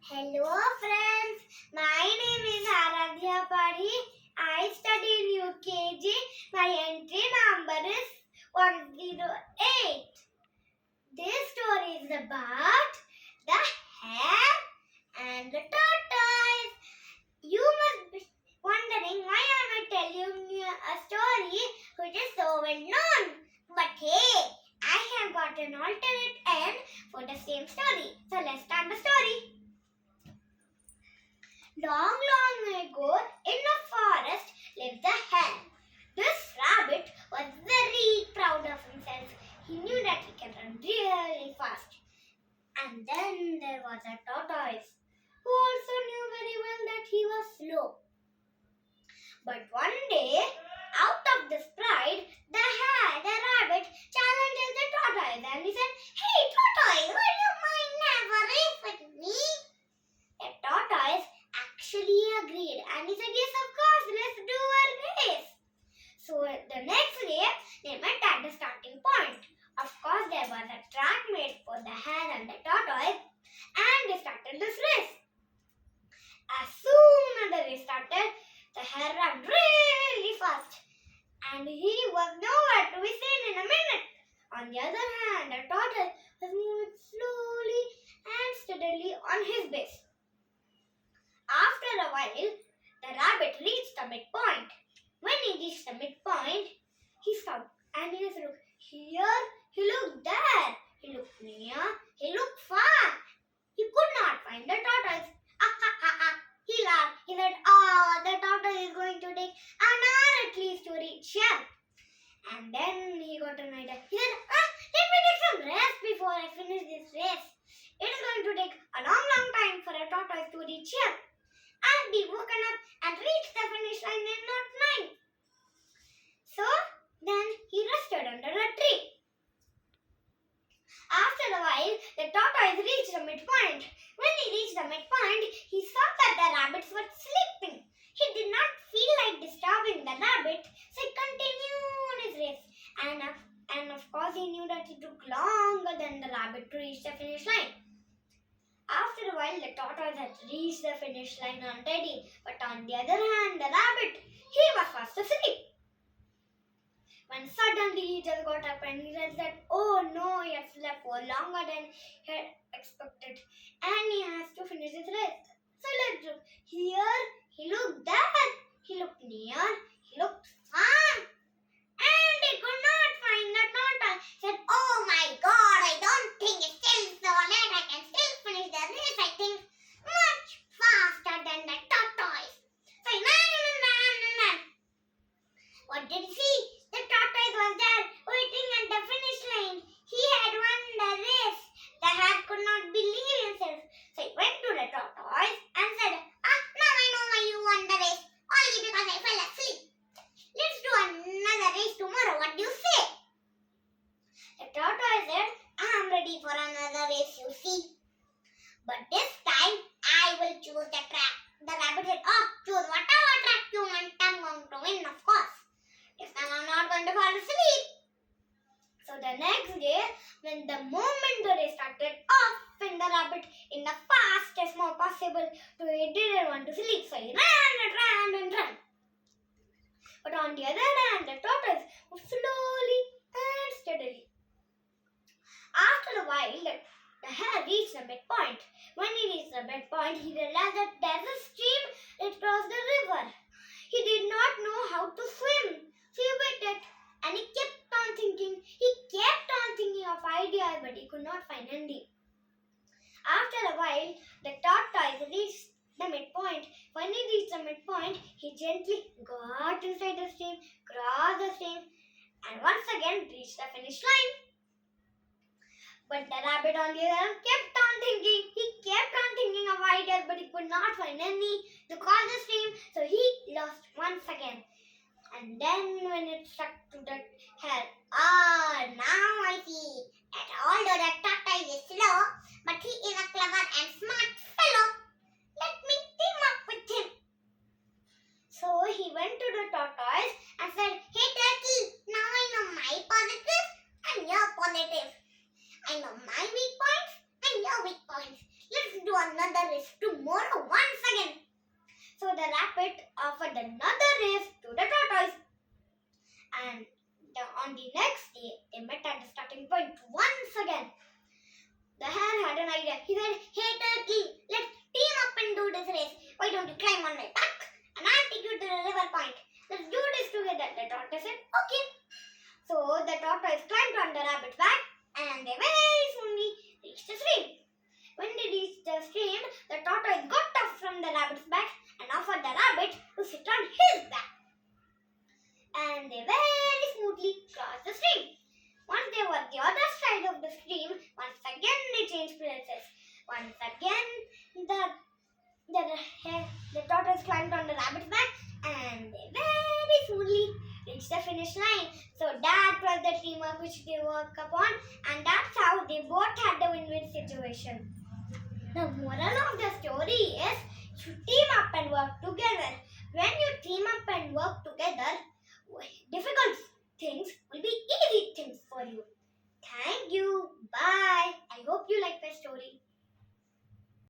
Hello friends, my name is Aradhya Padhi. I study in UKG. My entry number is 108. This story is about the hare and the tortoise. You must be wondering why am I telling you a story which is so well known. But hey, I have got an alternate end for the same story. So let's start the story. Long, long ago, in a forest lived a hare. This rabbit was very proud of himself. He knew that he can run really fast. And then there was a tortoise, who also knew very well that he was slow. But one day, out of this pride, the rabbit challenged the tortoise and he said, "Hey tortoise, would you mind have a race with me?" The tortoise actually agreed and he said, "Yes, of course, let's do a race." So the next day they met at the starting point. Of course, there was a track made for the hare and the tortoise and they started this race. As soon as the race started, the hare ran really fast and he was nowhere to be seen in a minute. On the other hand, the tortoise was moving slowly and steadily on his base. After a while, the rabbit reached the midpoint. When he reached the midpoint, he stopped and he just looked here, he looked there, he looked near, he looked far. He could not find the tortoise. He laughed. He said, the tortoise is going to take an hour at least to reach here. And then he got an idea. He said, let me take some rest before I finish this race. It is going to take a long, long time for a tortoise to reach here. I'll be woken up and reach the finish line in not 9. So then he rested under a tree. After a while, the tortoise reached the midpoint. When he reached the midpoint, he saw that the rabbits were sleeping. He did not feel like disturbing the rabbit, so he continued his race. And of course, he knew that it took longer than the rabbit to reach the finish line. After a while, the tortoise had reached the finish line already. But on the other hand, the rabbit, he was fast asleep. When suddenly he just got up and he realized that, oh no, he had slept for longer than he had expected. And he has to finish his race. So let's look. Here, he looked there. He looked near. He looked far. And he could not find the tortoise. He said, oh my God, I don't think it's still so late. I can still finish the race, I think, much faster than the tortoise. So he ran. What did he see? The tortoise was there waiting at the finish line. He had won the race. The hare could not believe himself. So he went to the tortoise and said, now I know why you won the race. Only because I fell asleep. Let's do another race tomorrow. What do you say? The tortoise said, I'm ready for another race, you see. But this time, I will choose the track. The rabbit said, choose whatever track you want. I'm going to win, of course. This time I'm not going to fall asleep. So the next day, when the moment the race started, off went the rabbit in the fastest mode possible. So he didn't want to sleep. So he ran. But on the other hand, the tortoise moved slowly and steadily. After a while, the hare reached the midpoint. When he reached the midpoint, he realized that there's a stream that crossed the river. He did not know how to swim. So he waited and he kept on thinking. He kept on thinking of ideas, but he could not find any. After a while, the tortoise reached the midpoint. When he reached the midpoint, he gently got inside the stream, crossed the stream, and once again reached the finish line. But the rabbit on the other hand kept on thinking. He kept on thinking of ideas, but he could not find any to cross the stream, so he lost once again. And then when it stuck to the hare, now I see that although the tortoise is slow, but he is a clever and smart fellow. Let me team up with him. So he went to the tortoise and said, hey turtle, now I know my positives and your positives. I know my weak points and your weak points. Let's do another race tomorrow once again. So the rabbit offered another race to the tortoise. And on the next day, they met at the starting point once again. The hare had an idea. He said, "Hey turkey, let's team up and do this race. Why don't you climb on my back and I'll take you to the river point. Let's do this together." The tortoise said, "Okay." So the tortoise climbed on the rabbit's back and they very soon reached the stream. When they reached the stream, the tortoise got off from the rabbit's back and offered the rabbit to sit on his back. And they very smoothly crossed the stream. Once they were at the other side of the stream, once again they changed places. Once again, the tortoise climbed on the rabbit's back and they very smoothly reached the finish line. So that was the teamwork which they worked upon, and that's how they both had the win-win situation. The moral of the story is you team up and work together. When you team up and work together, difficult things will be easy things for you. Thank you. Bye. I hope you like the story.